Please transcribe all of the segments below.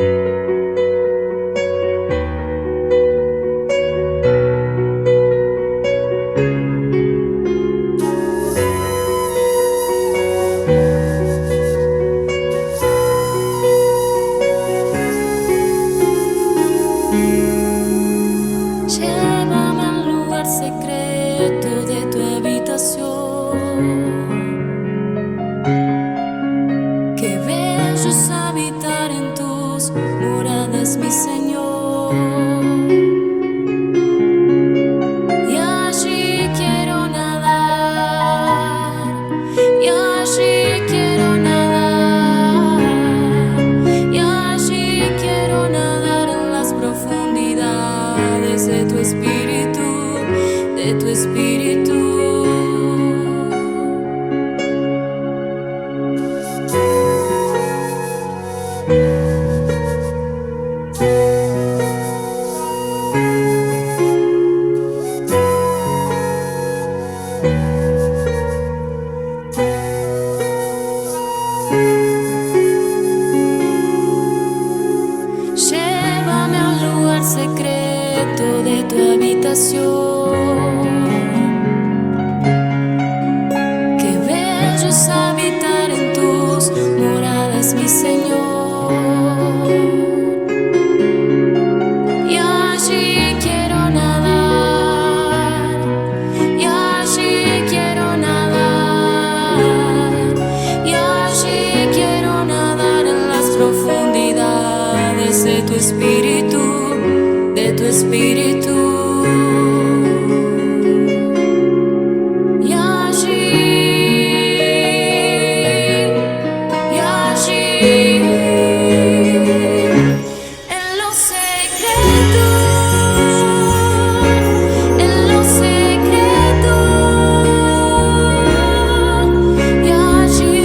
Llévame al lugar secreto de tu habitación. Qué bello es habitar en tus moradas, mi Señor. Y allí quiero nadar, y allí quiero nadar, y allí quiero nadar en las profundidades de tu espíritu, de tu espíritu. Llévame al lugar secreto de tu habitación. Qué bello es habitar en tus moradas, mi Señor. Y allí quiero nadar, y allí quiero nadar, y allí quiero nadar en las profundidades de tu espíritu, de tu espíritu. Y allí, en lo secreto, en lo secreto, y allí,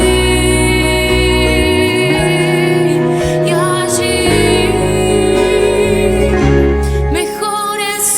mejor es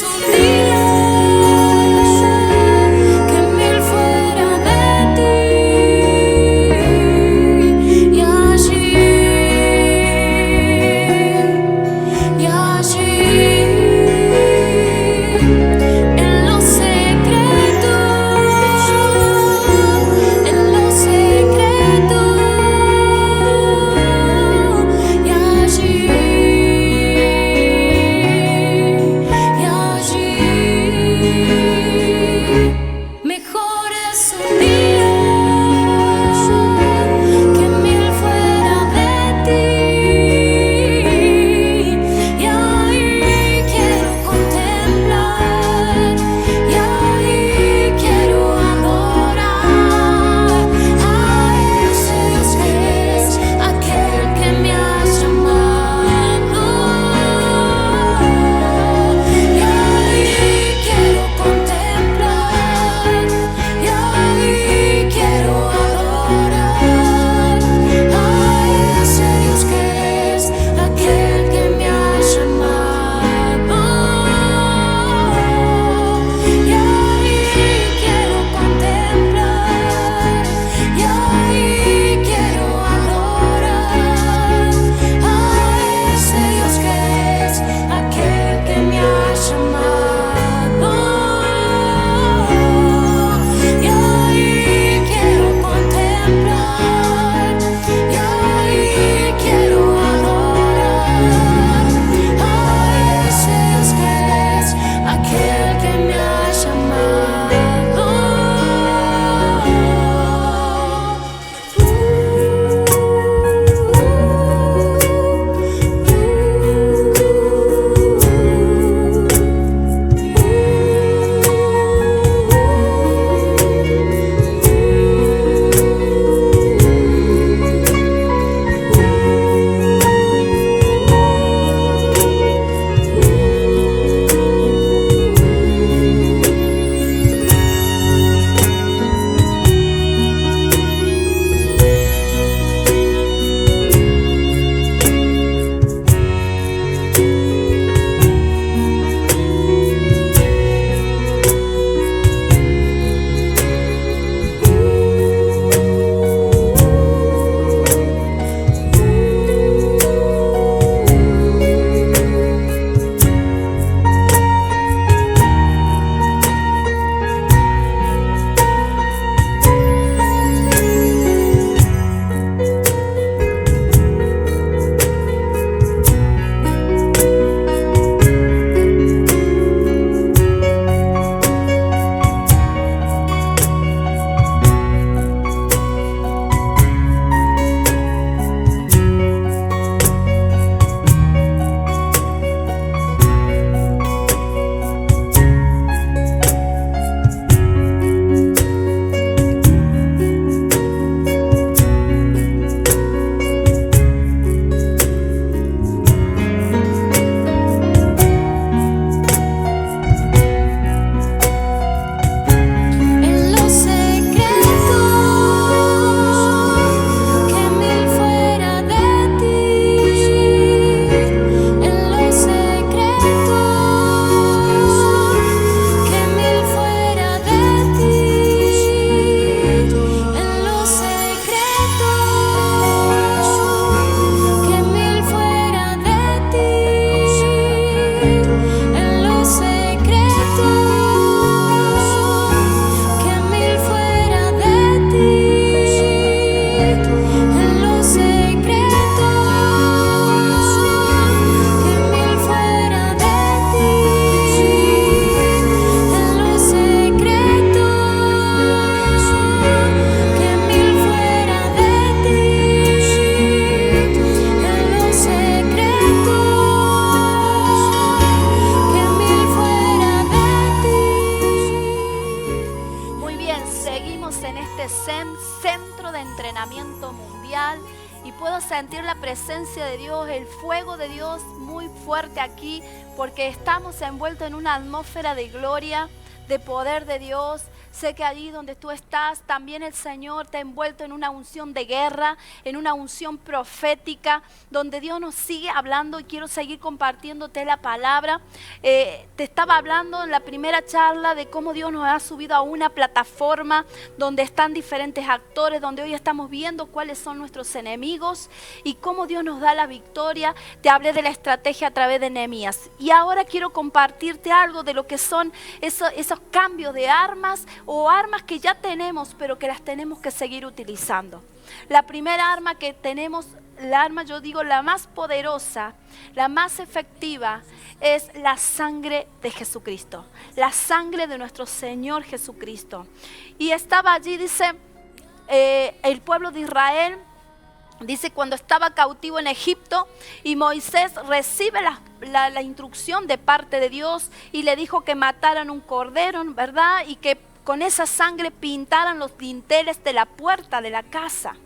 avivamiento mundial y puedo sentir la presencia de Dios, el fuego de Dios muy fuerte aquí, porque estamos envueltos en una atmósfera de gloria, de poder de Dios. Sé que allí donde tú estás, también el Señor te ha envuelto en una unción de guerra, en una unción profética, donde Dios nos sigue hablando y quiero seguir compartiéndote la palabra. Te estaba hablando en la primera charla de cómo Dios nos ha subido a una plataforma donde están diferentes actores, donde hoy estamos viendo cuáles son nuestros enemigos y cómo Dios nos da la victoria. Te hablé de la estrategia a través de Nehemías. Y ahora quiero compartirte algo de lo que son esos cambios de armas o armas que ya tenemos, pero que las tenemos que seguir utilizando. La primera arma que tenemos, yo digo la más poderosa, la más efectiva, es la sangre de Jesucristo. La sangre de nuestro Señor Jesucristo. Y estaba allí, dice, el pueblo de Israel, dice cuando estaba cautivo en Egipto y Moisés recibe la instrucción de parte de Dios y le dijo que mataran un cordero, ¿verdad? Y que con esa sangre pintaran los dinteles de la puerta de la casa.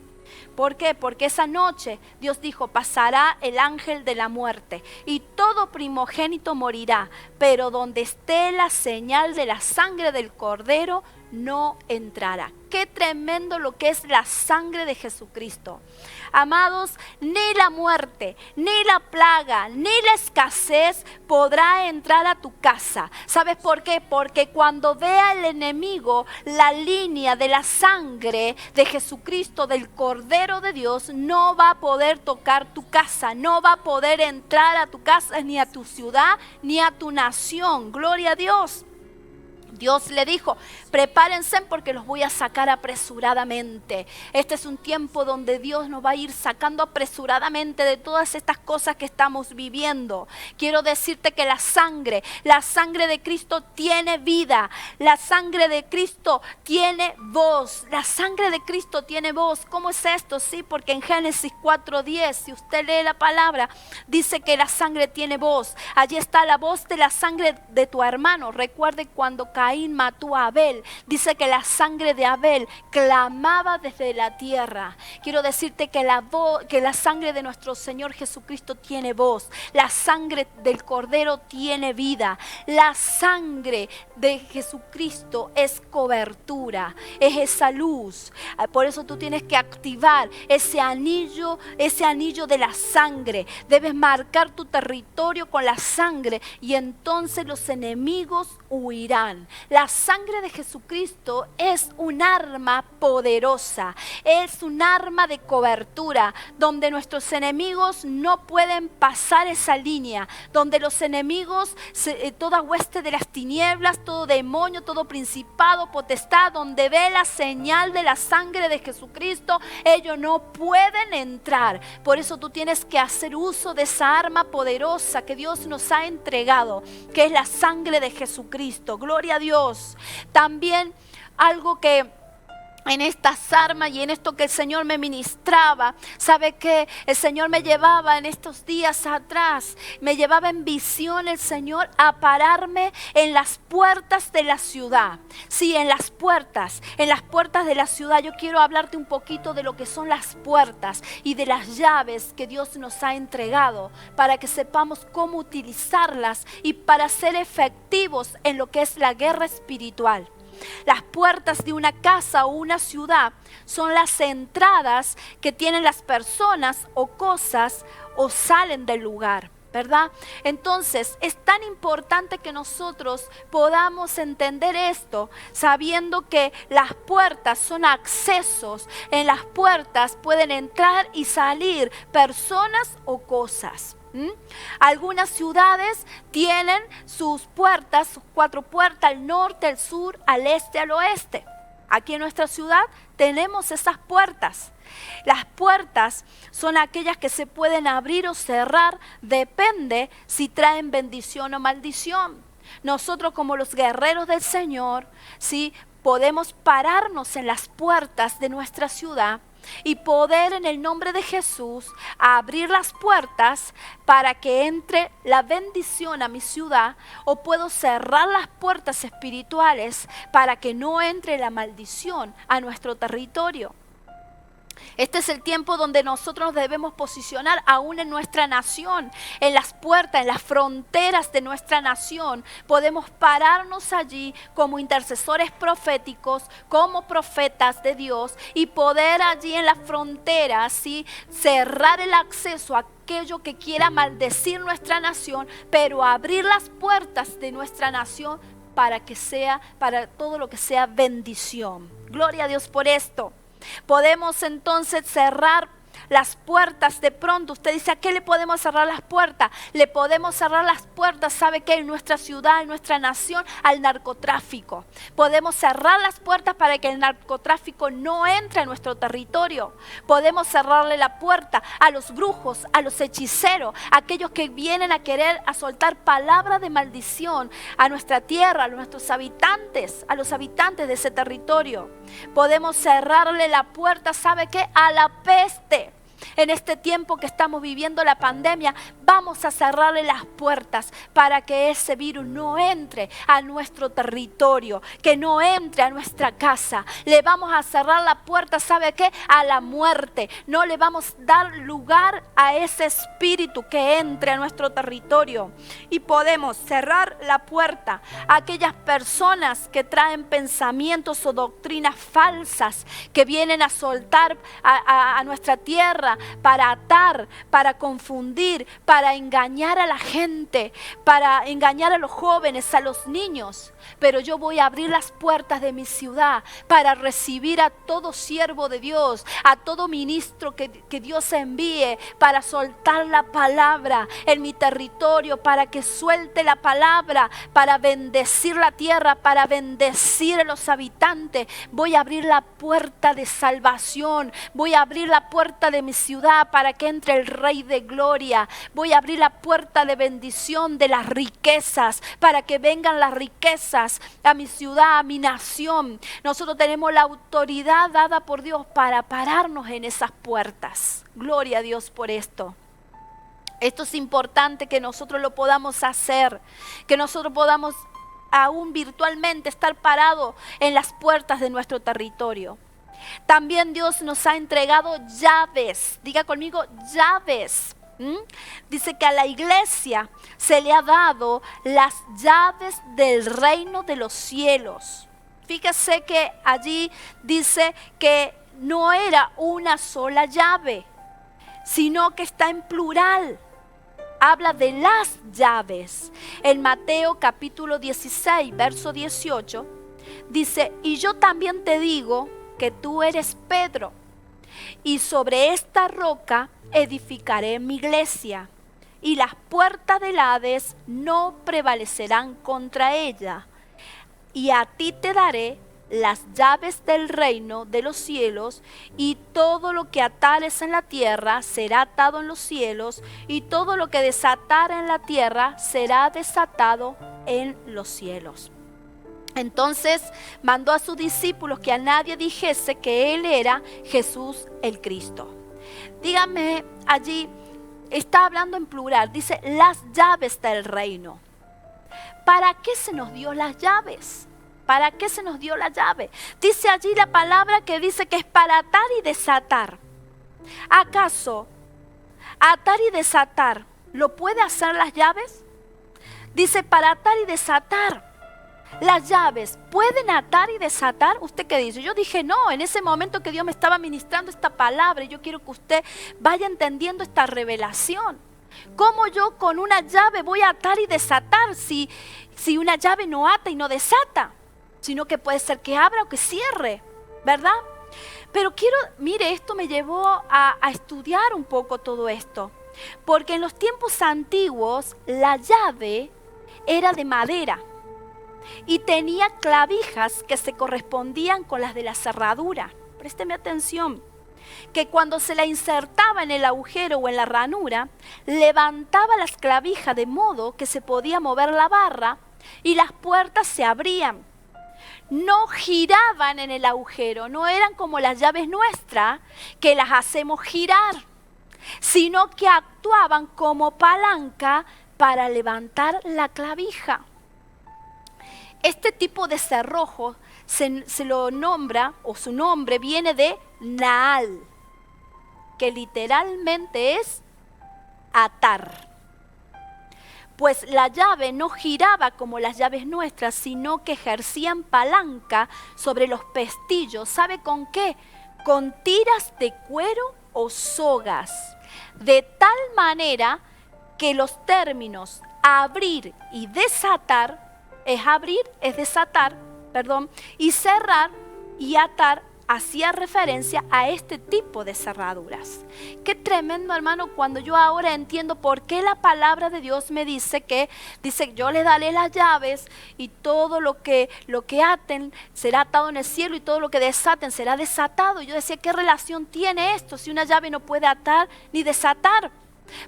¿Por qué? Porque esa noche Dios dijo, pasará el ángel de la muerte y todo primogénito morirá, pero donde esté la señal de la sangre del cordero, no entrará. Qué tremendo lo que es la sangre de Jesucristo. Amados, ni la muerte, ni la plaga, ni la escasez podrá entrar a tu casa. ¿Sabes por qué? Porque cuando vea el enemigo la línea de la sangre de Jesucristo, del Cordero de Dios, no va a poder tocar tu casa, no va a poder entrar a tu casa, ni a tu ciudad, ni a tu nación. Gloria a Dios. Dios le dijo, prepárense porque los voy a sacar apresuradamente. Este es un tiempo donde Dios nos va a ir sacando apresuradamente de todas estas cosas que estamos viviendo. Quiero decirte que la sangre de Cristo tiene vida. La sangre de Cristo tiene voz. La sangre de Cristo tiene voz. ¿Cómo es esto? Sí, porque en Génesis 4:10, si usted lee la palabra, dice que la sangre tiene voz. Allí está la voz de la sangre de tu hermano. Recuerde cuando Caín mató a Abel, dice que la sangre de Abel clamaba desde la tierra. Quiero decirte que la sangre de nuestro Señor Jesucristo tiene voz. La sangre del Cordero tiene vida. La sangre de Jesucristo es cobertura, es esa luz. Por eso tú tienes que activar ese anillo de la sangre. Debes marcar tu territorio con la sangre y entonces los enemigos huirán. La sangre de Jesucristo es un arma poderosa, es un arma de cobertura, donde nuestros enemigos no pueden pasar esa línea, donde los enemigos, toda hueste de las tinieblas, todo demonio, todo principado, potestad, donde ve la señal de la sangre de Jesucristo, ellos no pueden entrar. Por eso tú tienes que hacer uso de esa arma poderosa que Dios nos ha entregado, que es la sangre de Jesucristo. Gloria a Dios. También algo que en estas armas y en esto que el Señor me ministraba, ¿sabe qué? El Señor me llevaba en estos días atrás, me llevaba en visión el Señor a pararme en las puertas de la ciudad. Sí, en las puertas de la ciudad. Yo quiero hablarte un poquito de lo que son las puertas y de las llaves que Dios nos ha entregado para que sepamos cómo utilizarlas y para ser efectivos en lo que es la guerra espiritual. Las puertas de una casa o una ciudad son las entradas que tienen las personas o cosas o salen del lugar, ¿verdad? Entonces es tan importante que nosotros podamos entender esto, sabiendo que las puertas son accesos. En las puertas pueden entrar y salir personas o cosas. Algunas ciudades tienen sus puertas, sus 4 puertas, al norte, al sur, al este, al oeste. Aquí en nuestra ciudad tenemos esas puertas. Las puertas son aquellas que se pueden abrir o cerrar, depende si traen bendición o maldición. Nosotros como los guerreros del Señor, ¿sí?, podemos pararnos en las puertas de nuestra ciudad y poder en el nombre de Jesús abrir las puertas para que entre la bendición a mi ciudad, o puedo cerrar las puertas espirituales para que no entre la maldición a nuestro territorio. Este es el tiempo donde nosotros nos debemos posicionar aún en nuestra nación, en las puertas, en las fronteras de nuestra nación. Podemos pararnos allí como intercesores proféticos, como profetas de Dios y poder allí en las fronteras, ¿sí?, cerrar el acceso a aquello que quiera maldecir nuestra nación, pero abrir las puertas de nuestra nación para que sea, para todo lo que sea bendición. Gloria a Dios por esto. Podemos entonces cerrar las puertas. De pronto usted dice, ¿a qué le podemos cerrar las puertas? Le podemos cerrar las puertas, ¿sabe qué? En nuestra ciudad, en nuestra nación, al narcotráfico. Podemos cerrar las puertas para que el narcotráfico no entre a nuestro territorio. Podemos cerrarle la puerta a los brujos, a los hechiceros, a aquellos que vienen a querer a soltar palabras de maldición a nuestra tierra, a nuestros habitantes, a los habitantes de ese territorio. Podemos cerrarle la puerta, ¿sabe qué? A la peste. En este tiempo que estamos viviendo la pandemia, vamos a cerrarle las puertas para que ese virus no entre a nuestro territorio, que no entre a nuestra casa. Le vamos a cerrar la puerta, ¿sabe qué? A la muerte. No le vamos a dar lugar a ese espíritu que entre a nuestro territorio. Y podemos cerrar la puerta a aquellas personas que traen pensamientos o doctrinas falsas que vienen a soltar a nuestra tierra, para atar, para confundir, para engañar a la gente, para engañar a los jóvenes, a los niños. Pero yo voy a abrir las puertas de mi ciudad para recibir a todo siervo de Dios, a todo ministro que Dios envíe para soltar la palabra en mi territorio, para que suelte la palabra, para bendecir la tierra, para bendecir a los habitantes. Voy a abrir la puerta de salvación, voy a abrir la puerta de mi ciudad para que entre el Rey de Gloria. Voy a abrir la puerta de bendición de las riquezas, para que vengan las riquezas a mi ciudad, a mi nación. Nosotros tenemos la autoridad dada por Dios para pararnos en esas puertas. Gloria a Dios por esto. Esto es importante que nosotros lo podamos hacer, que nosotros podamos aún virtualmente estar parados en las puertas de nuestro territorio. También Dios nos ha entregado llaves. Diga conmigo, llaves. Dice que a la iglesia se le ha dado las llaves del reino de los cielos. Fíjese que allí dice que no era una sola llave, sino que está en plural. Habla de las llaves. En Mateo capítulo 16, verso 18, dice, y yo también te digo que tú eres Pedro, y sobre esta roca edificaré mi iglesia, y las puertas del Hades no prevalecerán contra ella. Y a ti te daré las llaves del reino de los cielos, y todo lo que atares en la tierra será atado en los cielos, y todo lo que desatare en la tierra será desatado en los cielos. Entonces mandó a sus discípulos que a nadie dijese que él era Jesús el Cristo. Dígame, allí está hablando en plural, dice las llaves del reino. ¿Para qué se nos dio las llaves? ¿Para qué se nos dio la llave? Dice allí la palabra que dice que es para atar y desatar. ¿Acaso atar y desatar lo puede hacer las llaves? Dice para atar y desatar. Las llaves, ¿pueden atar y desatar? ¿Usted qué dice? Yo dije no, en ese momento que Dios me estaba ministrando esta palabra, y yo quiero que usted vaya entendiendo esta revelación. ¿Cómo yo con una llave voy a atar y desatar si una llave no ata y no desata? Sino que puede ser que abra o que cierre, ¿verdad? Pero mire, esto me llevó a estudiar un poco todo esto. Porque en los tiempos antiguos la llave era de madera y tenía clavijas que se correspondían con las de la cerradura. Présteme atención, que cuando se la insertaba en el agujero o en la ranura, levantaba las clavijas de modo que se podía mover la barra y las puertas se abrían. No giraban en el agujero, no eran como las llaves nuestras que las hacemos girar, sino que actuaban como palanca para levantar la clavija. Este tipo de cerrojo se lo nombra, o su nombre viene de Naal. que literalmente es atar. Pues la llave no giraba como las llaves nuestras, sino que ejercían palanca sobre los pestillos. ¿Sabe con qué? Con tiras de cuero o sogas. De tal manera que los términos abrir y desatar, es desatar, y cerrar y atar, hacía referencia a este tipo de cerraduras. Qué tremendo, hermano, cuando yo ahora entiendo por qué la palabra de Dios me dice yo les daré las llaves y todo lo que aten será atado en el cielo y todo lo que desaten será desatado. Y yo decía, ¿qué relación tiene esto si una llave no puede atar ni desatar?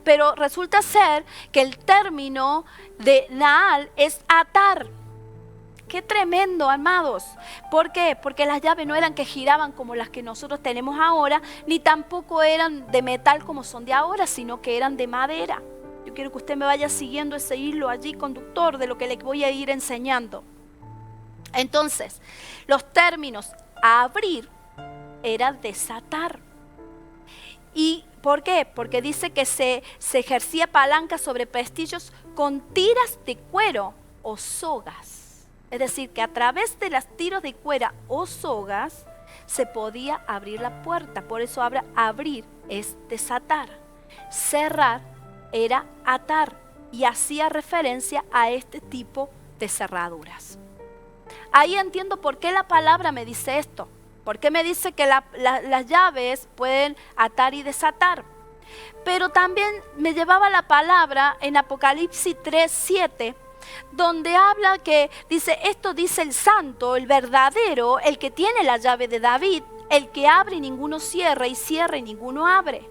Pero resulta ser que el término de Naal es atar. Qué tremendo, amados. ¿Por qué? Porque las llaves no eran que giraban como las que nosotros tenemos ahora, ni tampoco eran de metal como son de ahora, sino que eran de madera. Yo quiero que usted me vaya siguiendo ese hilo allí conductor de lo que le voy a ir enseñando. Entonces, los términos abrir era desatar. ¿Y por qué? Porque dice que se ejercía palanca sobre pestillos con tiras de cuero o sogas. Es decir, que a través de las tiras de cuero o sogas se podía abrir la puerta. Por eso abrir es desatar. Cerrar era atar y hacía referencia a este tipo de cerraduras. Ahí entiendo por qué la palabra me dice esto. ¿Por qué me dice que las llaves pueden atar y desatar? Pero también me llevaba la palabra en Apocalipsis 3:7, donde habla que dice, esto dice el santo, el verdadero, el que tiene la llave de David, el que abre y ninguno cierra, y cierra y ninguno abre.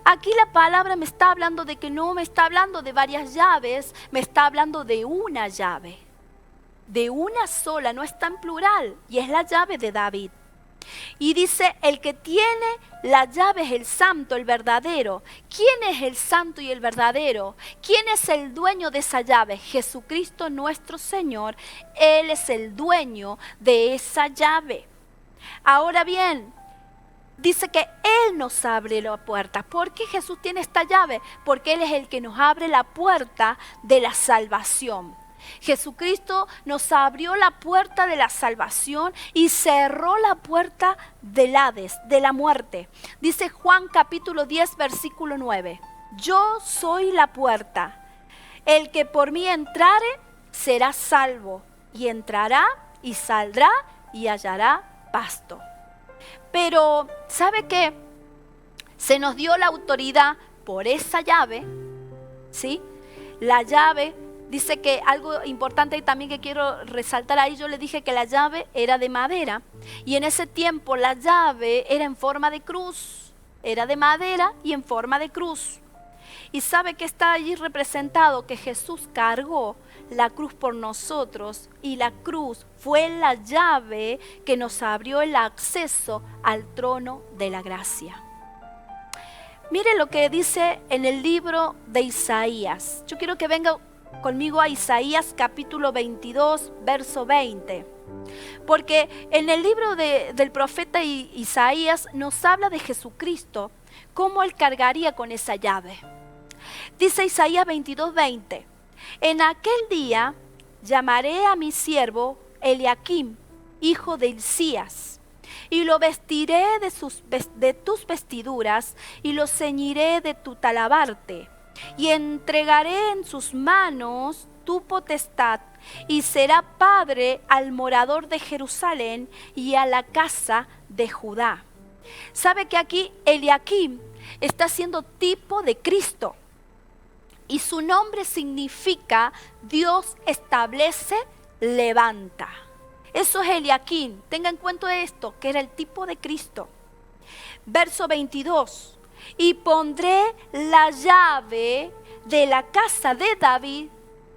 Aquí la palabra me está hablando de que no me está hablando de varias llaves, me está hablando de una llave, de una sola, no está en plural, y es la llave de David. Y dice, el que tiene la llave es el santo, el verdadero. ¿Quién es el santo y el verdadero? ¿Quién es el dueño de esa llave? Jesucristo nuestro Señor. Él es el dueño de esa llave. Ahora bien, dice que Él nos abre la puerta. ¿Por qué Jesús tiene esta llave? Porque Él es el que nos abre la puerta de la salvación. Jesucristo nos abrió la puerta de la salvación y cerró la puerta del Hades, de la muerte. Dice Juan capítulo 10, versículo 9. Yo soy la puerta. El que por mí entrare será salvo, y entrará y saldrá y hallará pasto. Pero, ¿sabe qué? Se nos dio la autoridad por esa llave, ¿sí? La llave. Dice que algo importante también que quiero resaltar ahí, yo le dije que la llave era de madera y en ese tiempo la llave era en forma de cruz, era de madera y en forma de cruz. Y sabe que está allí representado que Jesús cargó la cruz por nosotros y la cruz fue la llave que nos abrió el acceso al trono de la gracia. Mire lo que dice en el libro de Isaías. Yo quiero que venga conmigo a Isaías capítulo 22, verso 20. Porque en el libro del profeta Isaías nos habla de Jesucristo, cómo Él cargaría con esa llave. Dice Isaías 22, 20. En aquel día llamaré a mi siervo Eliakim, hijo de Hilcías, y lo vestiré de tus vestiduras y lo ceñiré de tu talabarte. Y entregaré en sus manos tu potestad, y será padre al morador de Jerusalén y a la casa de Judá. ¿Sabe que aquí Eliakim está siendo tipo de Cristo? Y su nombre significa Dios establece, levanta. Eso es Eliakim. Tenga en cuenta esto, que era el tipo de Cristo. Verso 22. Y pondré la llave de la casa de David,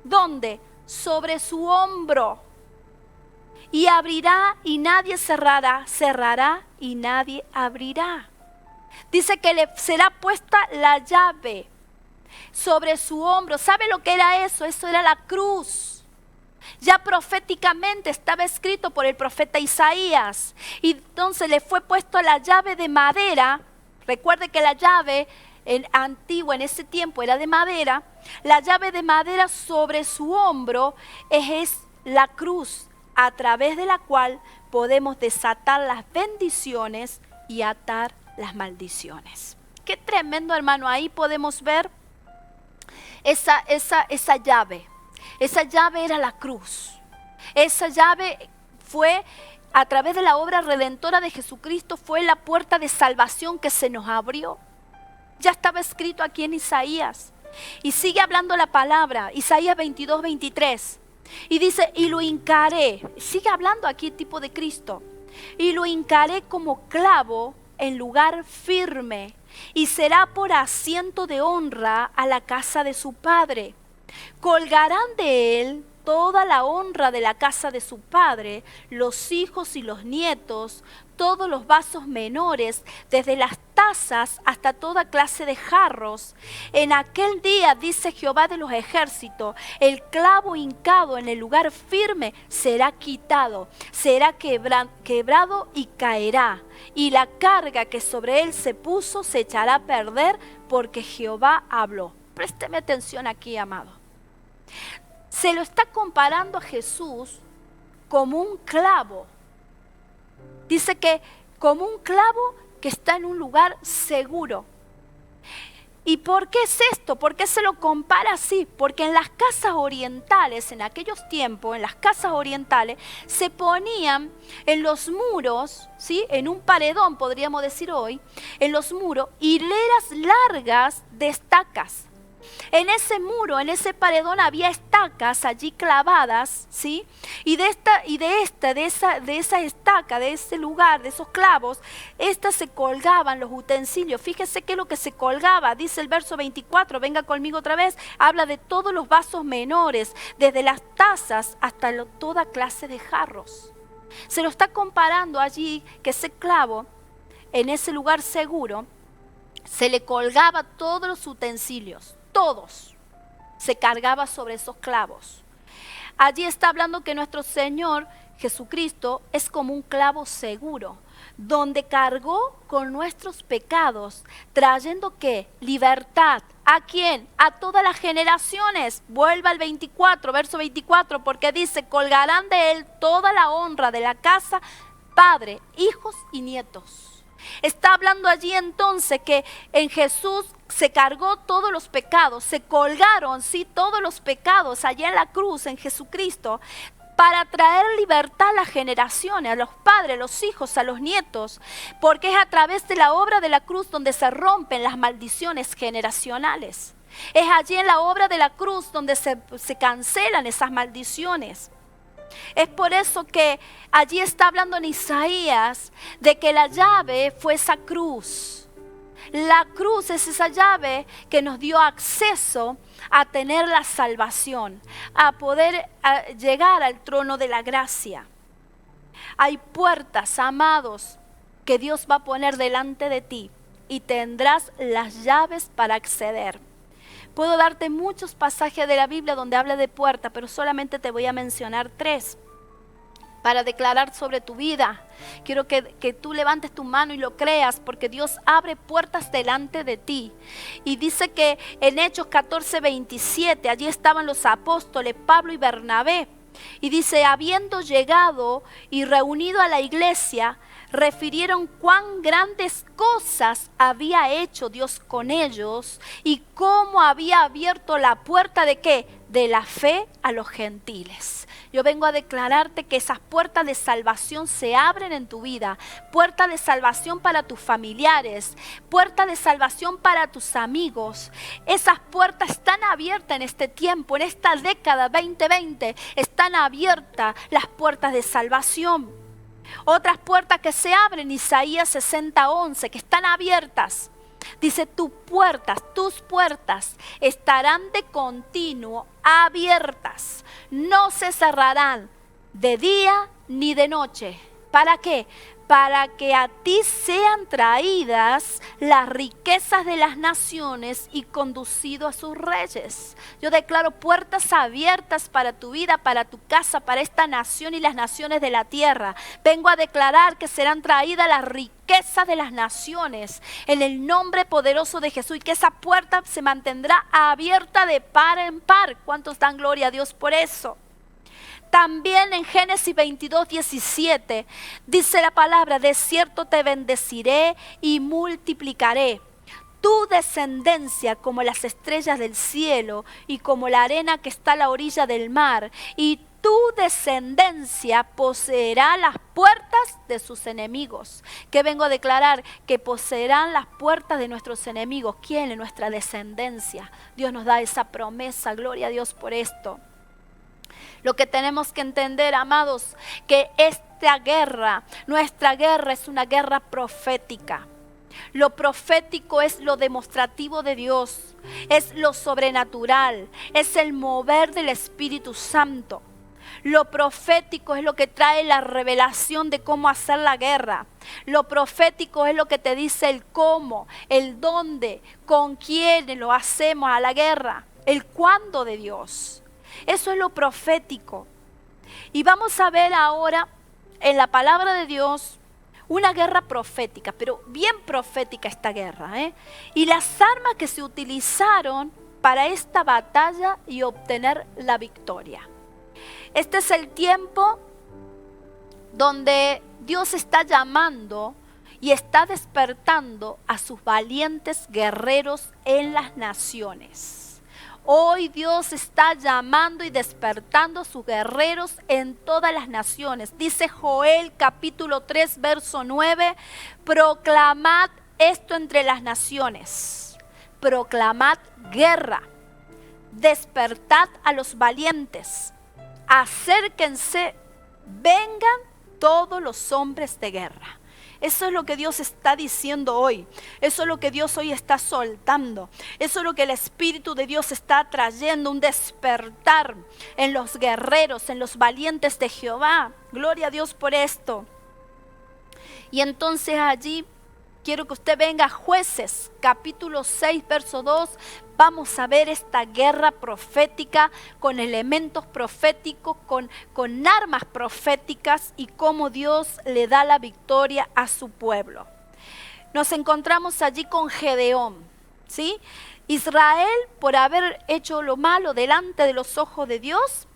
¿dónde? Sobre su hombro. Y abrirá y nadie cerrará, cerrará y nadie abrirá. Dice que le será puesta la llave sobre su hombro. ¿Sabe lo que era eso? Eso era la cruz. Ya proféticamente estaba escrito por el profeta Isaías. Y entonces le fue puesto la llave de madera Recuerde que la llave antigua en ese tiempo era de madera. La llave de madera sobre su hombro es la cruz, a través de la cual podemos desatar las bendiciones y atar las maldiciones. Qué tremendo, hermano. Ahí podemos ver esa llave. Esa llave era la cruz. Esa llave fue, a través de la obra redentora de Jesucristo, fue la puerta de salvación que se nos abrió. Ya estaba escrito aquí en Isaías. Y sigue hablando la palabra, Isaías 22, 23. Y dice, y lo hincaré. Sigue hablando aquí el tipo de Cristo. Y lo hincaré como clavo en lugar firme, y será por asiento de honra a la casa de su padre. Colgarán de él toda la honra de la casa de su padre, los hijos y los nietos, todos los vasos menores, desde las tazas hasta toda clase de jarros. En aquel día, dice Jehová de los ejércitos, el clavo hincado en el lugar firme será quitado, será quebrado y caerá, y la carga que sobre él se puso se echará a perder, porque Jehová habló. Présteme atención aquí, amado. Se lo está comparando a Jesús como un clavo. Dice que como un clavo que está en un lugar seguro. ¿Y por qué es esto? ¿Por qué se lo compara así? Porque en las casas orientales, en aquellos tiempos, en las casas orientales, se ponían en los muros, ¿sí? En un paredón, podríamos decir hoy, en los muros, hileras largas de estacas. En ese muro, en ese paredón había estacas allí clavadas, ¿sí? Y de esa estaca, de ese lugar, de esos clavos, estas se colgaban los utensilios. Fíjese qué es lo que se colgaba, dice el verso 24, venga conmigo otra vez, habla de todos los vasos menores, desde las tazas hasta toda clase de jarros. Se lo está comparando allí que ese clavo, en ese lugar seguro, se le colgaba todos los utensilios. Todos se cargaba sobre esos clavos. Allí está hablando que nuestro Señor Jesucristo es como un clavo seguro, donde cargó con nuestros pecados, trayendo ¿qué? Libertad. ¿A quién? A todas las generaciones. Vuelva al 24, verso 24, porque dice, colgarán de él toda la honra de la casa, padre, hijos y nietos. Está hablando allí entonces que en Jesús se cargó todos los pecados, se colgaron, sí, todos los pecados allá en la cruz, en Jesucristo, para traer libertad a las generaciones, a los padres, a los hijos, a los nietos, porque es a través de la obra de la cruz donde se rompen las maldiciones generacionales. Es allí en la obra de la cruz donde se cancelan esas maldiciones. Es por eso que allí está hablando en Isaías de que la llave fue esa cruz. La cruz es esa llave que nos dio acceso a tener la salvación, a poder llegar al trono de la gracia. Hay puertas, amados, que Dios va a poner delante de ti y tendrás las llaves para acceder. Puedo darte muchos pasajes de la Biblia donde habla de puerta, pero solamente te voy a mencionar 3 para declarar sobre tu vida. Quiero que tú levantes tu mano y lo creas, porque Dios abre puertas delante de ti. Y dice que en Hechos 14, 27, allí estaban los apóstoles Pablo y Bernabé. Y dice, habiendo llegado y reunido a la iglesia, refirieron cuán grandes cosas había hecho Dios con ellos y cómo había abierto la puerta de ¿qué? De la fe a los gentiles. Yo vengo a declararte que esas puertas de salvación se abren en tu vida. Puertas de salvación para tus familiares. Puertas de salvación para tus amigos. Esas puertas están abiertas en este tiempo, en esta década 2020. Están abiertas las puertas de salvación. Otras puertas que se abren, Isaías 60:11, que están abiertas. Dice, tus puertas estarán de continuo abiertas. No se cerrarán de día ni de noche. ¿Para qué? para que a ti sean traídas las riquezas de las naciones y conducido a sus reyes. Yo declaro puertas abiertas para tu vida, para tu casa, para esta nación y las naciones de la tierra. Vengo a declarar que serán traídas las riquezas de las naciones en el nombre poderoso de Jesús, y que esa puerta se mantendrá abierta de par en par. ¿Cuántos dan gloria a Dios por eso? También en Génesis 22:17 dice la palabra: de cierto te bendeciré y multiplicaré tu descendencia como las estrellas del cielo y como la arena que está a la orilla del mar, y tu descendencia poseerá las puertas de sus enemigos. Que vengo a declarar que poseerán las puertas de nuestros enemigos. ¿Quién? Nuestra descendencia. Dios nos da esa promesa, gloria a Dios por esto. Lo que tenemos que entender, amados, que esta guerra, nuestra guerra, es una guerra profética. Lo profético es lo demostrativo de Dios, es lo sobrenatural, es el mover del Espíritu Santo. Lo profético es lo que trae la revelación de cómo hacer la guerra. Lo profético es lo que te dice el cómo, el dónde, con quién lo hacemos a la guerra, el cuándo de Dios. Eso es lo profético. Y vamos a ver ahora en la palabra de Dios una guerra profética, pero bien profética esta guerra, ¿eh? Y las armas que se utilizaron para esta batalla y obtener la victoria. Este es el tiempo donde Dios está llamando y está despertando a sus valientes guerreros en las naciones. Hoy Dios está llamando y despertando a sus guerreros en todas las naciones. Dice Joel capítulo 3 verso 9: proclamad esto entre las naciones, proclamad guerra, despertad a los valientes, acérquense, vengan todos los hombres de guerra. Eso es lo que Dios está diciendo hoy. Eso es lo que Dios hoy está soltando. Eso es lo que el Espíritu de Dios está trayendo, un despertar en los guerreros, en los valientes de Jehová. Gloria a Dios por esto. Y entonces allí quiero que usted venga a Jueces, capítulo 6, verso 2. Vamos a ver esta guerra profética con elementos proféticos, con armas proféticas, y cómo Dios le da la victoria a su pueblo. Nos encontramos allí con Gedeón, ¿sí? Israel, por haber hecho lo malo delante de los ojos de Dios,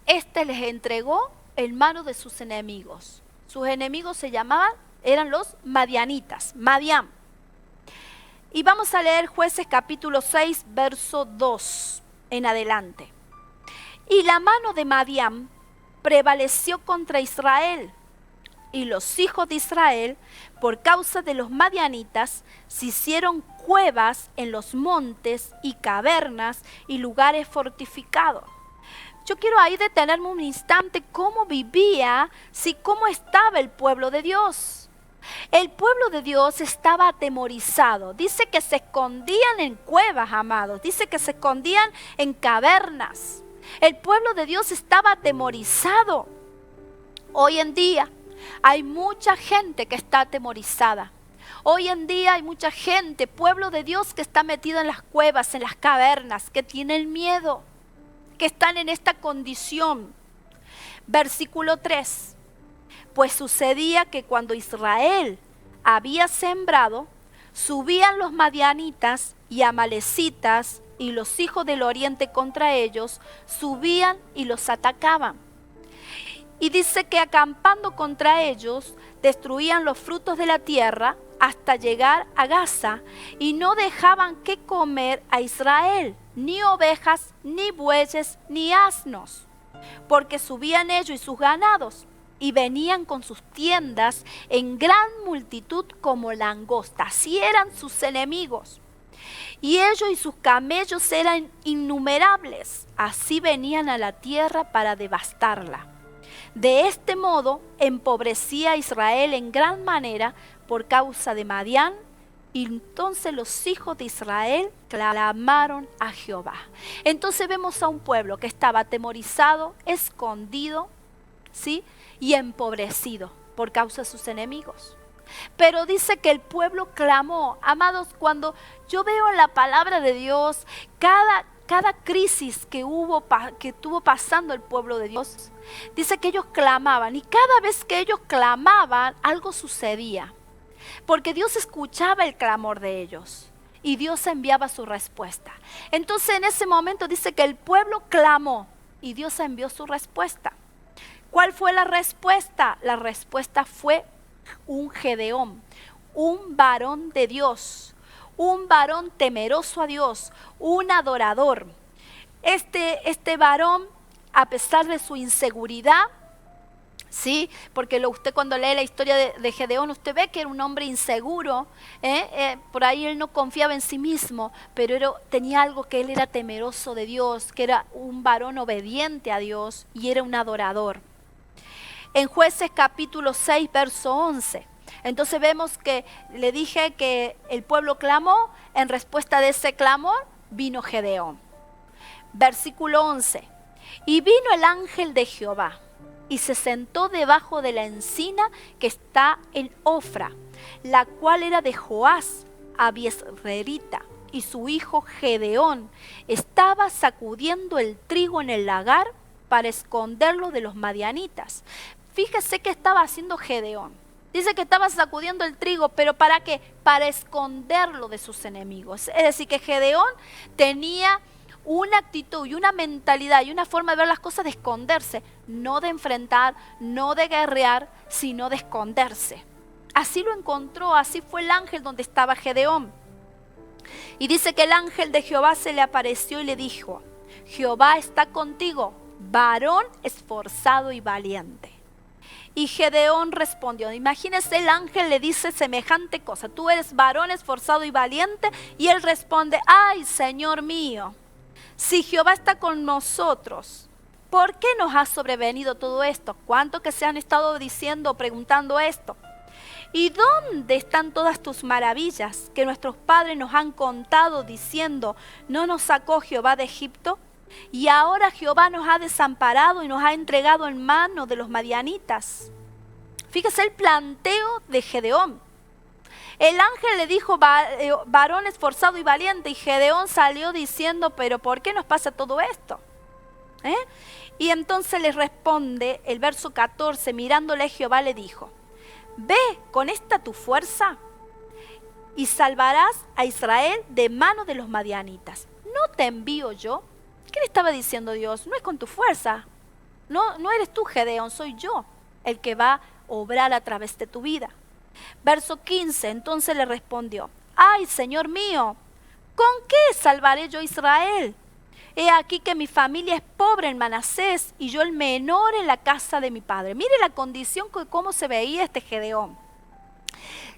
les entregó en mano de sus enemigos. Sus enemigos eran los madianitas, Madián. Y vamos a leer Jueces capítulo 6, verso 2 en adelante. Y la mano de Madián prevaleció contra Israel, y los hijos de Israel, por causa de los madianitas, se hicieron cuevas en los montes y cavernas y lugares fortificados. Yo quiero ahí detenerme un instante cómo vivía, cómo estaba el pueblo de Dios. El pueblo de Dios estaba atemorizado. Dice que se escondían en cuevas, amados. Dice que se escondían en cavernas. El pueblo de Dios estaba atemorizado. Hoy en día hay mucha gente que está atemorizada. Hoy en día hay mucha gente, pueblo de Dios, que está metido en las cuevas, en las cavernas, que tienen miedo, que están en esta condición. Versículo 3. Pues sucedía que cuando Israel había sembrado, subían los madianitas y amalecitas y los hijos del oriente contra ellos, subían y los atacaban. Y dice que acampando contra ellos, destruían los frutos de la tierra hasta llegar a Gaza, y no dejaban que comer a Israel, ni ovejas, ni bueyes, ni asnos, porque subían ellos y sus ganados, y venían con sus tiendas en gran multitud como langostas. Así eran sus enemigos. Y ellos y sus camellos eran innumerables. Así venían a la tierra para devastarla. De este modo empobrecía a Israel en gran manera por causa de Madián. Y entonces los hijos de Israel clamaron a Jehová. Entonces vemos a un pueblo que estaba atemorizado, escondido, ¿sí?, y empobrecido. por causa de sus enemigos. Pero dice que el pueblo clamó. Amados, cuando yo veo en la palabra de Dios, cada crisis que estuvo pasando el pueblo de Dios, dice que ellos clamaban, y cada vez que ellos clamaban, algo sucedía. Porque Dios escuchaba el clamor de ellos y Dios enviaba su respuesta. Entonces en ese momento dice que el pueblo clamó y Dios envió su respuesta. ¿Cuál fue la respuesta? La respuesta fue un Gedeón, un varón de Dios, un varón temeroso a Dios, un adorador. Este varón, a pesar de su inseguridad, ¿sí? Porque usted cuando lee la historia de Gedeón, usted ve que era un hombre inseguro, por ahí él no confiaba en sí mismo, pero tenía algo, que él era temeroso de Dios, que era un varón obediente a Dios y era un adorador. En Jueces capítulo 6, verso 11, entonces vemos que le dije que el pueblo clamó, en respuesta de ese clamor vino Gedeón. Versículo 11, y vino el ángel de Jehová y se sentó debajo de la encina que está en Ofra, la cual era de Joás, abiezrerita, y su hijo Gedeón estaba sacudiendo el trigo en el lagar para esconderlo de los madianitas. Fíjese qué estaba haciendo Gedeón. Dice que estaba sacudiendo el trigo, pero ¿para qué? Para esconderlo de sus enemigos. Es decir, que Gedeón tenía una actitud y una mentalidad y una forma de ver las cosas de esconderse, no de enfrentar, no de guerrear, sino de esconderse. Así lo encontró, así fue el ángel donde estaba Gedeón. Y dice que el ángel de Jehová se le apareció y le dijo: Jehová está contigo, varón esforzado y valiente. Y Gedeón respondió, imagínese, el ángel le dice semejante cosa: tú eres varón esforzado y valiente. Y él responde: ay, Señor mío, si Jehová está con nosotros, ¿por qué nos ha sobrevenido todo esto? ¿Cuánto que se han estado diciendo, preguntando esto? ¿Y dónde están todas tus maravillas que nuestros padres nos han contado, diciendo: ¿no nos sacó Jehová de Egipto? Y ahora Jehová nos ha desamparado y nos ha entregado en manos de los madianitas. Fíjese el planteo de Gedeón. El ángel le dijo: varón esforzado y valiente. Y Gedeón salió diciendo: pero ¿por qué nos pasa todo esto? Y entonces le responde el verso 14, mirándole Jehová le dijo: ve con esta tu fuerza y salvarás a Israel de mano de los madianitas. ¿No te envío yo? ¿Qué le estaba diciendo Dios? No es con tu fuerza. No eres tú, Gedeón, soy yo el que va a obrar a través de tu vida. Verso 15, entonces le respondió: ay, Señor mío, ¿con qué salvaré yo a Israel? He aquí que mi familia es pobre en Manasés y yo el menor en la casa de mi padre. Mire la condición, cómo se veía este Gedeón.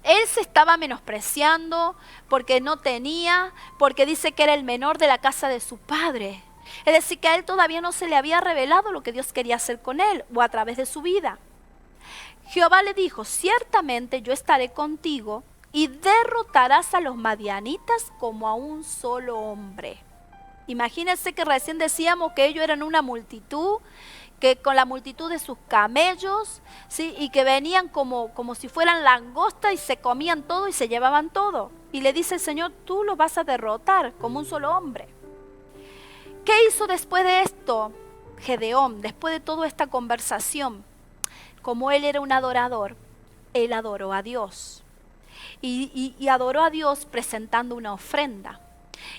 Él se estaba menospreciando porque no tenía, porque dice que era el menor de la casa de su padre. Es decir, que a él todavía no se le había revelado lo que Dios quería hacer con él o a través de su vida. Jehová le dijo: ciertamente yo estaré contigo y derrotarás a los madianitas como a un solo hombre. Imagínense que recién decíamos que ellos eran una multitud, que con la multitud de sus camellos, ¿sí? Y que venían como si fueran langostas y se comían todo y se llevaban todo. Y le dice el Señor: tú los vas a derrotar como un solo hombre. ¿Qué hizo después de esto Gedeón? Después de toda esta conversación, como él era un adorador, él adoró a Dios. Y adoró a Dios presentando una ofrenda.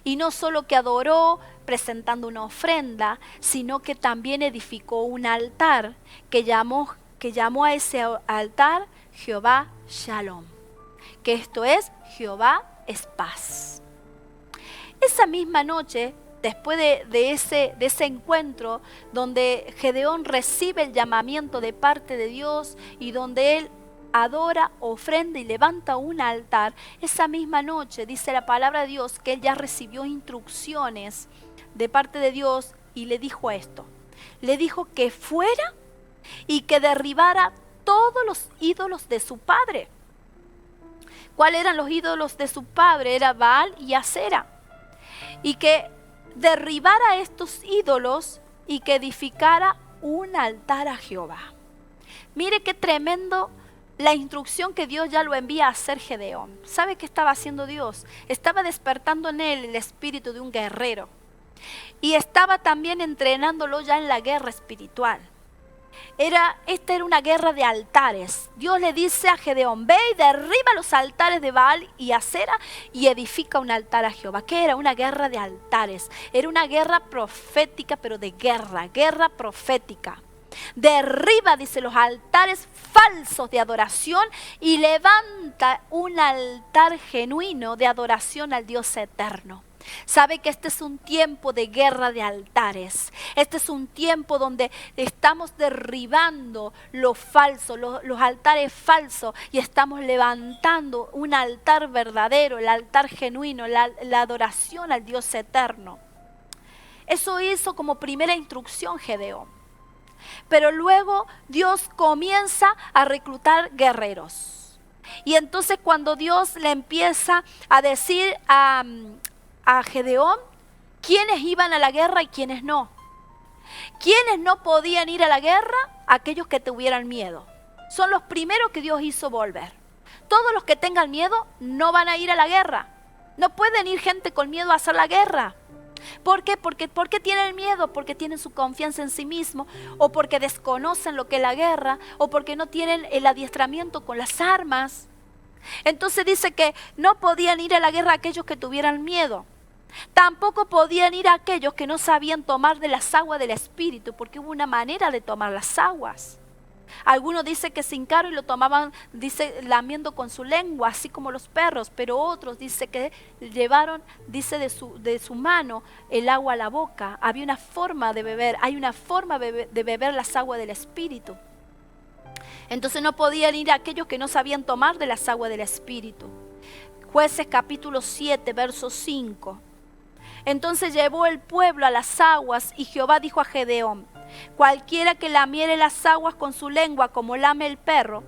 Y no solo que adoró presentando una ofrenda, sino que también edificó un altar que llamó a ese altar Jehová Shalom, que esto es: Jehová es paz. Esa misma noche, después de ese encuentro donde Gedeón recibe el llamamiento de parte de Dios y donde él adora, ofrenda y levanta un altar, esa misma noche dice la palabra de Dios que él ya recibió instrucciones de parte de Dios y le dijo esto. Le dijo que fuera y que derribara todos los ídolos de su padre. ¿Cuáles eran los ídolos de su padre? Era Baal y Acera. Y que derribara estos ídolos y que edificara un altar a Jehová. Mire qué tremendo la instrucción que Dios ya lo envía a hacer Gedeón. ¿Sabe qué estaba haciendo Dios? Estaba despertando en él el espíritu de un guerrero. Y estaba también entrenándolo ya en la guerra espiritual. Esta era una guerra de altares. Dios le dice a Gedeón: ve y derriba los altares de Baal y Acera y edifica un altar a Jehová. ¿Qué era? Una guerra de altares. Era una guerra profética, pero de guerra profética. Derriba, dice, los altares falsos de adoración y levanta un altar genuino de adoración al Dios eterno. Sabe que este es un tiempo de guerra de altares. Este es un tiempo donde estamos derribando lo falso, los altares falsos, y estamos levantando un altar verdadero, el altar genuino, la adoración al Dios eterno. Eso hizo como primera instrucción Gedeón. Pero luego Dios comienza a reclutar guerreros. Y entonces cuando Dios le empieza a decir a Gedeón quiénes iban a la guerra y quiénes no. Quiénes no podían ir a la guerra, aquellos que tuvieran miedo. Son los primeros que Dios hizo volver. Todos los que tengan miedo no van a ir a la guerra. No pueden ir gente con miedo a hacer la guerra. ¿Por qué? Porque tienen miedo, porque tienen su confianza en sí mismos, o porque desconocen lo que es la guerra, o porque no tienen el adiestramiento con las armas. Entonces dice que no podían ir a la guerra aquellos que tuvieran miedo. Tampoco podían ir aquellos que no sabían tomar de las aguas del Espíritu, porque hubo una manera de tomar las aguas. Algunos dicen que se hincaron y lo tomaban, dice, lamiendo con su lengua, así como los perros, pero otros dice que llevaron, dice, de su mano el agua a la boca. Había una forma de beber, hay una forma de beber las aguas del Espíritu. Entonces no podían ir aquellos que no sabían tomar de las aguas del Espíritu. Jueces capítulo 7, verso 5. Entonces llevó el pueblo a las aguas y Jehová dijo a Gedeón: cualquiera que lamiere las aguas con su lengua como lame el perro,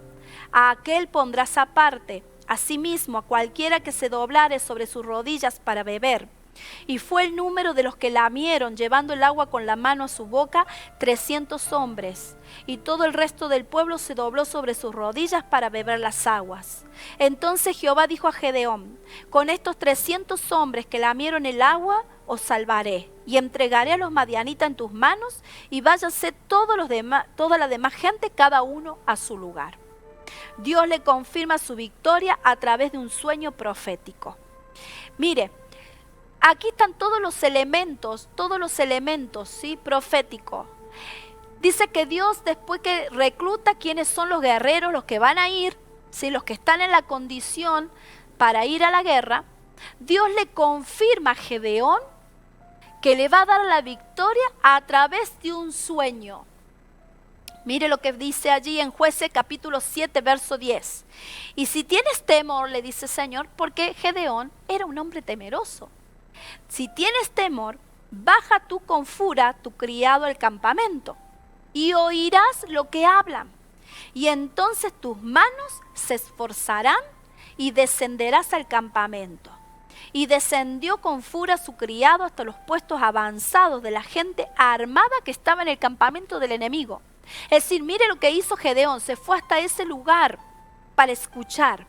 a aquel pondrás aparte. Asimismo, a cualquiera que se doblare sobre sus rodillas para beber. Y fue el número de los que lamieron, llevando el agua con la mano a su boca, 300 hombres. Y todo el resto del pueblo se dobló sobre sus rodillas para beber las aguas. Entonces Jehová dijo a Gedeón: con estos 300 hombres que lamieron el agua, os salvaré, y entregaré a los madianitas en tus manos, y váyanse toda la demás gente, cada uno a su lugar. Dios le confirma su victoria a través de un sueño profético. Mire, aquí están todos los elementos, ¿sí?, proféticos. Dice que Dios, después que recluta quiénes son los guerreros, los que van a ir, ¿sí?, los que están en la condición para ir a la guerra, Dios le confirma a Gedeón que le va a dar la victoria a través de un sueño. Mire lo que dice allí en Jueces capítulo 7, verso 10. Y si tienes temor, le dice el Señor, porque Gedeón era un hombre temeroso. Si tienes temor, baja tú con fura tu criado al campamento y oirás lo que hablan. Y entonces tus manos se esforzarán y descenderás al campamento. Y descendió con fura su criado hasta los puestos avanzados de la gente armada que estaba en el campamento del enemigo. Es decir, mire lo que hizo Gedeón, se fue hasta ese lugar para escuchar.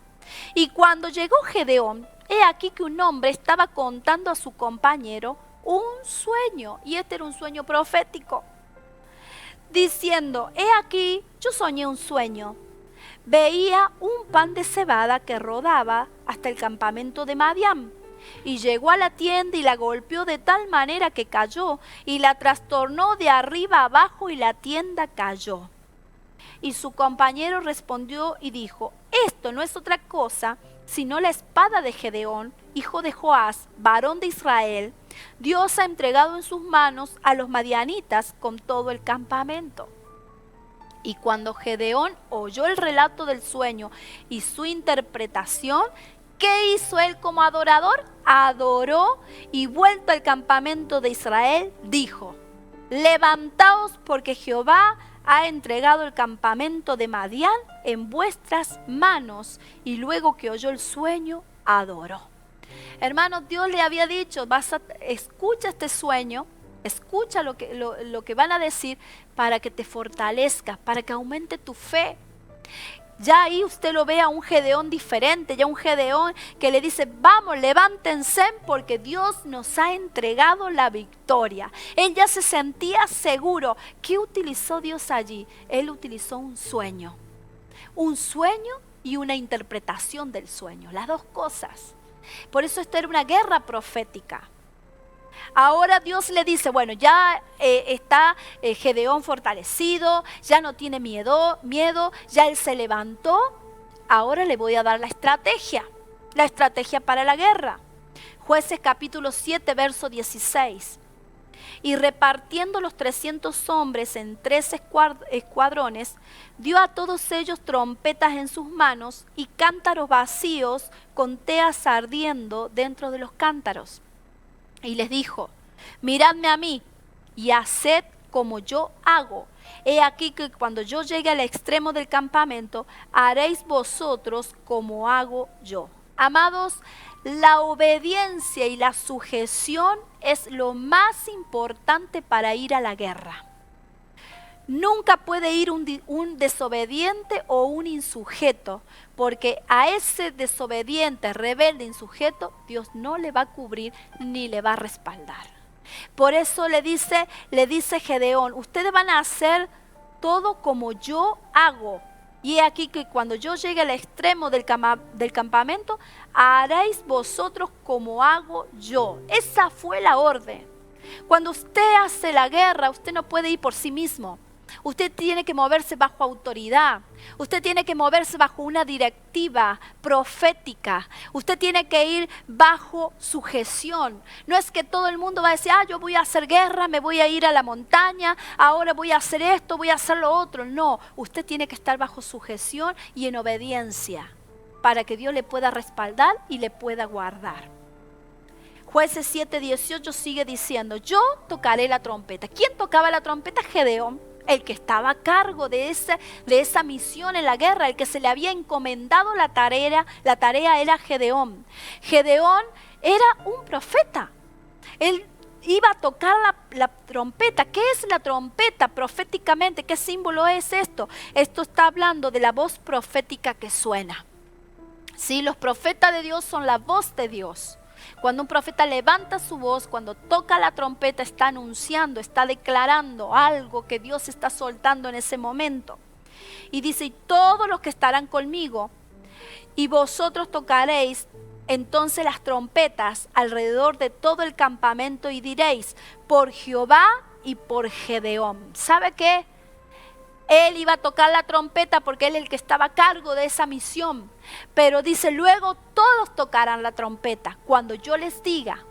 Y cuando llegó Gedeón, he aquí que un hombre estaba contando a su compañero un sueño, y este era un sueño profético, diciendo: he aquí, yo soñé un sueño. Veía un pan de cebada que rodaba hasta el campamento de Madián, y llegó a la tienda y la golpeó de tal manera que cayó, y la trastornó de arriba abajo, y la tienda cayó. Y su compañero respondió y dijo: esto no es otra cosa sino la espada de Gedeón, hijo de Joás, varón de Israel. Dios ha entregado en sus manos a los madianitas con todo el campamento. Y cuando Gedeón oyó el relato del sueño y su interpretación, ¿qué hizo él como adorador? Adoró, y vuelto al campamento de Israel, dijo: levantaos, porque Jehová ha entregado el campamento de Madián en vuestras manos. Y luego que oyó el sueño, adoró. Hermanos, Dios le había dicho: escucha este sueño, escucha lo que van a decir, para que te fortalezcas, para que aumente tu fe. Ya ahí usted lo ve a un Gedeón diferente, ya un Gedeón que le dice, vamos, levántense porque Dios nos ha entregado la victoria. Él ya se sentía seguro. ¿Qué utilizó Dios allí? Él utilizó un sueño y una interpretación del sueño, las dos cosas. Por eso esta era una guerra profética. Ahora Dios le dice, bueno, ya está Gedeón fortalecido, ya no tiene miedo, ya él se levantó. Ahora le voy a dar la estrategia para la guerra. Jueces capítulo 7, verso 16. Y repartiendo los 300 hombres en 3 escuadrones, dio a todos ellos trompetas en sus manos y cántaros vacíos con teas ardiendo dentro de los cántaros. Y les dijo, miradme a mí y haced como yo hago. He aquí que cuando yo llegue al extremo del campamento, haréis vosotros como hago yo. Amados, la obediencia y la sujeción es lo más importante para ir a la guerra. Nunca puede ir un desobediente o un insujeto, porque a ese desobediente, rebelde, insujeto, Dios no le va a cubrir ni le va a respaldar. Por eso le dice Gedeón, ustedes van a hacer todo como yo hago. Y he aquí que cuando yo llegue al extremo del campamento, haréis vosotros como hago yo. Esa fue la orden. Cuando usted hace la guerra, usted no puede ir por sí mismo. Usted tiene que moverse bajo autoridad. Usted tiene que moverse bajo una directiva profética. Usted tiene que ir bajo sujeción. No es que todo el mundo va a decir, yo voy a hacer guerra, me voy a ir a la montaña, ahora voy a hacer esto, voy a hacer lo otro. No, usted tiene que estar bajo sujeción y en obediencia para que Dios le pueda respaldar y le pueda guardar. Jueces 7:18 sigue diciendo, yo tocaré la trompeta. ¿Quién tocaba la trompeta? Gedeón. El que estaba a cargo de esa misión en la guerra, el que se le había encomendado la tarea era Gedeón. Gedeón era un profeta. Él iba a tocar la trompeta. ¿Qué es la trompeta proféticamente? ¿Qué símbolo es esto? Esto está hablando de la voz profética que suena. Sí, los profetas de Dios son la voz de Dios. Cuando un profeta levanta su voz, cuando toca la trompeta, está anunciando, está declarando algo que Dios está soltando en ese momento. Y dice, y todos los que estarán conmigo, y vosotros tocaréis entonces las trompetas alrededor de todo el campamento y diréis, por Jehová y por Gedeón. ¿Sabe qué? Él iba a tocar la trompeta porque él es el que estaba a cargo de esa misión. Pero dice, luego todos tocarán la trompeta cuando yo les diga.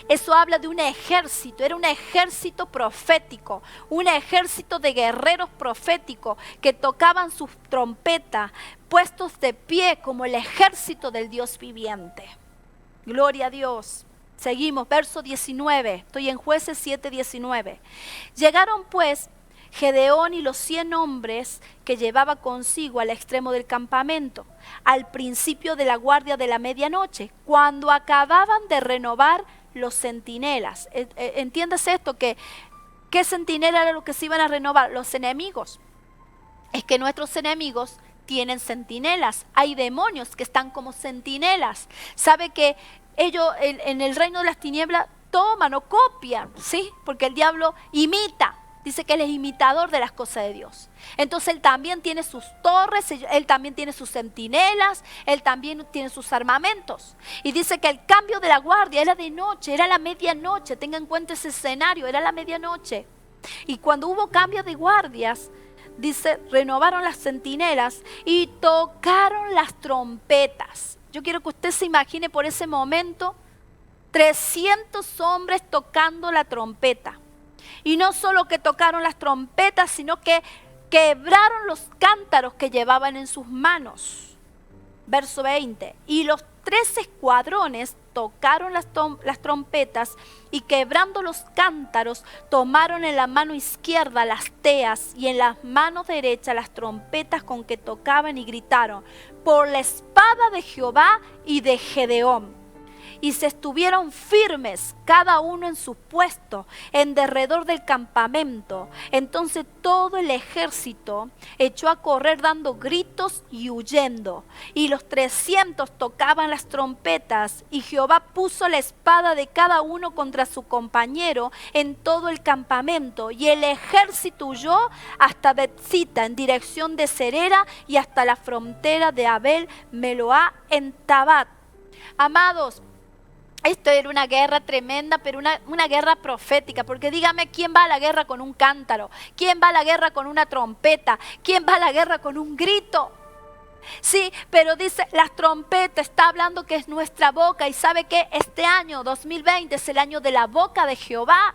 Eso habla de un ejército, era un ejército profético, un ejército de guerreros proféticos que tocaban sus trompetas, puestos de pie como el ejército del Dios viviente. Gloria a Dios. Seguimos, verso 19, estoy en Jueces 7:19. Llegaron pues Gedeón y los 100 hombres que llevaba consigo al extremo del campamento, al principio de la guardia de la medianoche, cuando acababan de renovar los centinelas. Entiéndase esto, ¿qué centinela era lo que se iban a renovar? Los enemigos. Es que nuestros enemigos tienen centinelas. Hay demonios que están como centinelas. ¿Sabe que ellos en el reino de las tinieblas toman o copian? ¿Sí? Porque el diablo imita. Dice que él es imitador de las cosas de Dios. Entonces él también tiene sus torres, él también tiene sus centinelas, él también tiene sus armamentos. Y dice que el cambio de la guardia era de noche, era la medianoche. Tenga en cuenta ese escenario, era la medianoche. Y cuando hubo cambio de guardias, dice, renovaron las centinelas y tocaron las trompetas. Yo quiero que usted se imagine por ese momento 300 hombres tocando la trompeta. Y no solo que tocaron las trompetas, sino que quebraron los cántaros que llevaban en sus manos. Verso 20. Y los 3 escuadrones tocaron las trompetas y quebrando los cántaros, tomaron en la mano izquierda las teas y en las manos derechas las trompetas con que tocaban y gritaron, por la espada de Jehová y de Gedeón. y se estuvieron firmes, cada uno en su puesto, en derredor del campamento. Entonces todo el ejército echó a correr dando gritos y huyendo. Y los 300 tocaban las trompetas, y Jehová puso la espada de cada uno contra su compañero en todo el campamento. Y el ejército huyó hasta Betzita, en dirección de Serera, y hasta la frontera de Abel Meloá en Tabat. Amados, esto era una guerra tremenda, pero una guerra profética, porque dígame, ¿quién va a la guerra con un cántaro? ¿Quién va a la guerra con una trompeta? ¿Quién va a la guerra con un grito? Sí, pero dice, las trompetas, está hablando que es nuestra boca, y sabe que este año 2020 es el año de la boca de Jehová.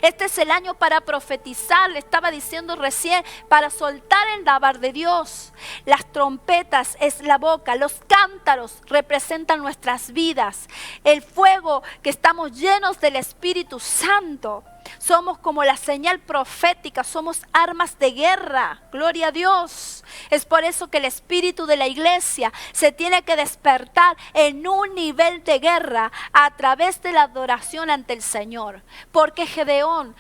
Este es el año para profetizar, le estaba diciendo recién, para soltar el lavar de Dios. Las trompetas es la boca, los cántaros representan nuestras vidas. El fuego, que estamos llenos del Espíritu Santo. Somos como la señal profética, somos armas de guerra, gloria a Dios. Es por eso que el espíritu de la iglesia se tiene que despertar en un nivel de guerra a través de la adoración ante el Señor. Porque Gedeón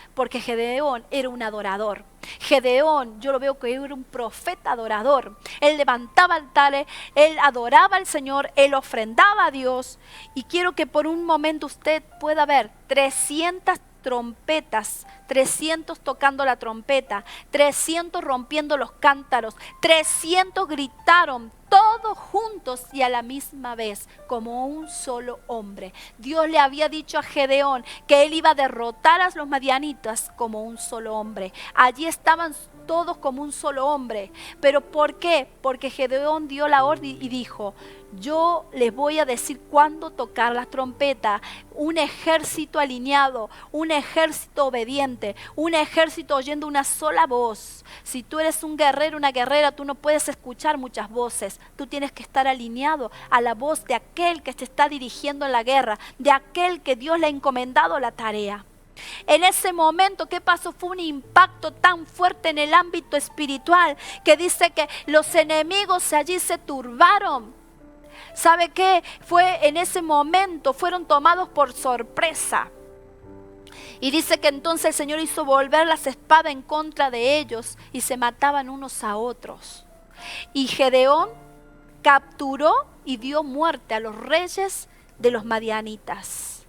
era un adorador. Gedeón, yo lo veo que era un profeta adorador. Él levantaba altares, él adoraba al Señor, él ofrendaba a Dios. Y quiero que por un momento usted pueda ver 300 trompetas, 300 tocando la trompeta, 300 rompiendo los cántaros, 300 gritaron todos juntos y a la misma vez, como un solo hombre. Dios le había dicho a Gedeón que él iba a derrotar a los madianitas como un solo hombre. Allí estaban todos como un solo hombre. ¿Pero por qué? Porque Gedeón dio la orden y dijo: yo les voy a decir cuándo tocar la trompeta. Un ejército alineado, un ejército obediente, un ejército oyendo una sola voz. Si tú eres un guerrero, una guerrera, tú no puedes escuchar muchas voces. Tú tienes que estar alineado a la voz de aquel que te está dirigiendo en la guerra, de aquel que Dios le ha encomendado la tarea. En ese momento, ¿qué pasó? Fue un impacto tan fuerte en el ámbito espiritual que dice que los enemigos allí se turbaron. ¿Sabe qué? Fue en ese momento, fueron tomados por sorpresa. Y dice que entonces el Señor hizo volver las espadas en contra de ellos y se mataban unos a otros. Y Gedeón capturó y dio muerte a los reyes de los madianitas,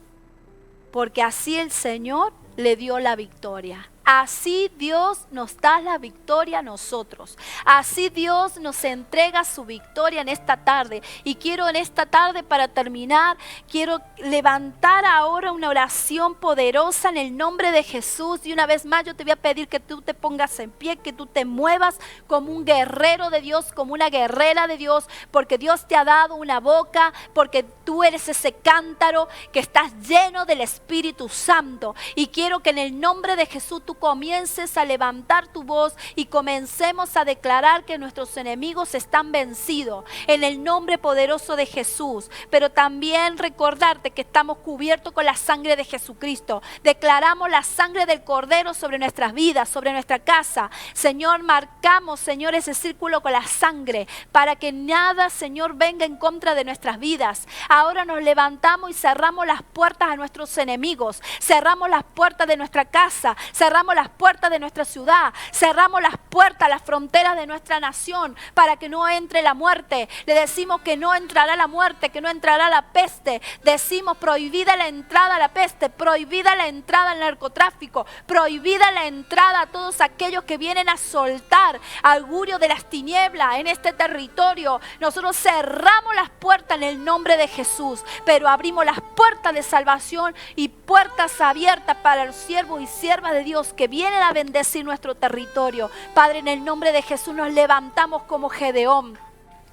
porque así el Señor le dio la victoria. Así Dios nos da la victoria a nosotros. Así Dios nos entrega su victoria en esta tarde. Y quiero en esta tarde, para terminar, quiero levantar ahora una oración poderosa en el nombre de Jesús. Y una vez más yo te voy a pedir que tú te pongas en pie, que tú te muevas como un guerrero de Dios, como una guerrera de Dios, porque Dios te ha dado una boca, porque tú eres ese cántaro que estás lleno del Espíritu Santo. Y quiero que en el nombre de Jesús tú comiences a levantar tu voz y comencemos a declarar que nuestros enemigos están vencidos en el nombre poderoso de Jesús. Pero también recordarte que estamos cubiertos con la sangre de Jesucristo. Declaramos la sangre del Cordero sobre nuestras vidas, sobre nuestra casa. Señor, marcamos, Señor, ese círculo con la sangre para que nada, Señor, venga en contra de nuestras vidas. Ahora nos levantamos y cerramos las puertas a nuestros enemigos. Cerramos las puertas de nuestra casa, cerramos las puertas de nuestra ciudad, cerramos las puertas, las fronteras de nuestra nación para que no entre la muerte. Le decimos que no entrará la muerte, que no entrará la peste. Decimos prohibida la entrada a la peste, prohibida la entrada al narcotráfico, prohibida la entrada a todos aquellos que vienen a soltar augurio de las tinieblas en este territorio. Nosotros cerramos las puertas en el nombre de Jesús, pero abrimos las puertas de salvación y puertas abiertas para los siervos y siervas de Dios que vienen a bendecir nuestro territorio. Padre, en el nombre de Jesús nos levantamos como Gedeón.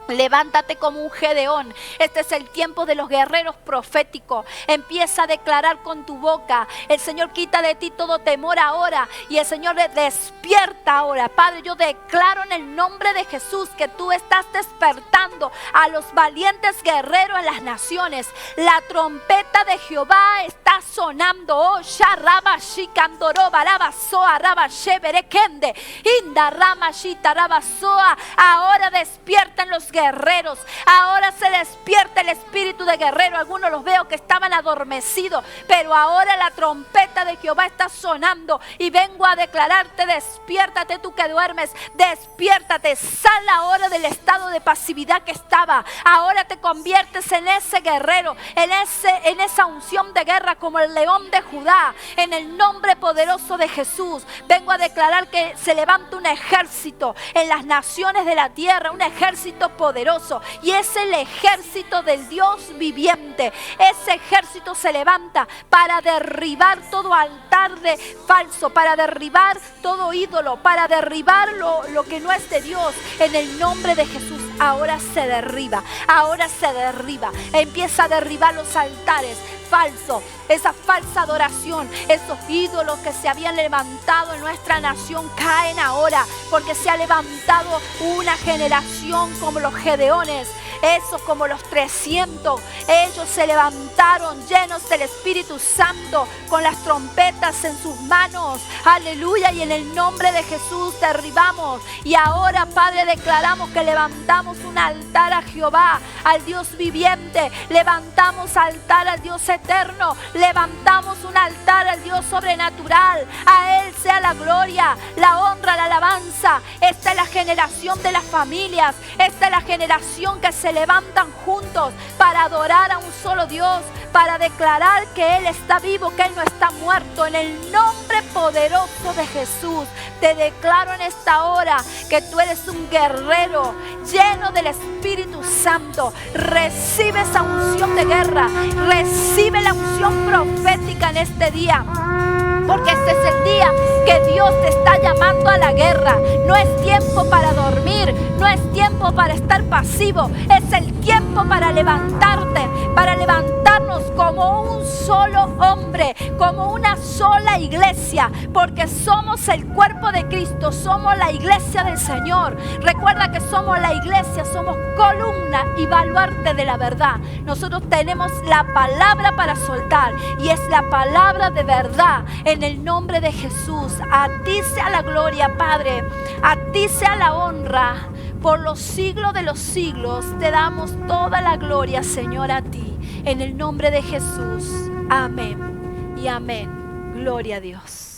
Levántate como un Gedeón. Este es el tiempo de los guerreros proféticos. Empieza a declarar con tu boca. El Señor quita de ti todo temor ahora y el Señor le despierta ahora. Padre, yo declaro en el nombre de Jesús que tú estás despertando a los valientes guerreros en las naciones. La trompeta de Jehová está sonando. Oh, Sharaba Shikandoro Baraba Soa Raba Sheberekende Inda Rama Shita Raba Soa. Ahora despiertan los los guerreros. Ahora se despierta el espíritu de guerrero. Algunos los veo que estaban adormecidos, pero ahora la trompeta de Jehová está sonando y vengo a declararte: despiértate tú que duermes, despiértate, sal ahora del estado de pasividad que estaba. Ahora te conviertes en ese guerrero, en esa unción de guerra como el león de Judá. En el nombre poderoso de Jesús vengo a declarar que se levanta un ejército en las naciones de la tierra, un ejército poderoso, y es el ejército del Dios viviente. Ese ejército se levanta para derribar todo altar de falso, para derribar todo ídolo, para derribar lo que no es de Dios. En el nombre de Jesús ahora se derriba, ahora se derriba. Empieza a derribar los altares falsos, esa falsa adoración, esos ídolos que se habían levantado en nuestra nación caen ahora, porque se ha levantado una generación como los Gedeones, esos como los 300. Ellos se levantaron llenos del Espíritu Santo, con las trompetas en sus manos. Aleluya. Y en el nombre de Jesús derribamos. Y ahora, Padre, declaramos que levantamos un altar a Jehová, al Dios viviente. Levantamos altar al Dios eterno. Levantamos un altar al Dios sobrenatural. A Él sea la gloria, la honra, la alabanza. Esta es la generación de las familias. Esta es la generación que se levantan juntos para adorar a un solo Dios, para declarar que Él está vivo, que Él no está muerto. En el nombre poderoso de Jesús te declaro en esta hora que tú eres un guerrero lleno del Espíritu Santo. Recibe esa unción de guerra, recibe la unción profética en este día, porque este es el día que Dios te está llamando a la guerra. No es tiempo para dormir, no es tiempo para estar pasivo, es el tiempo para levantarte, para levantarnos como un solo hombre, como una sola iglesia, porque somos el cuerpo de Cristo, somos la iglesia del Señor. Recuerda que somos la iglesia, somos columna y baluarte de la verdad. Nosotros tenemos la palabra para soltar y es la palabra de verdad. En el nombre de Jesús, a ti sea la gloria, Padre, a ti sea la honra. Por los siglos de los siglos te damos toda la gloria, Señor, a ti. En el nombre de Jesús, amén y amén. Gloria a Dios.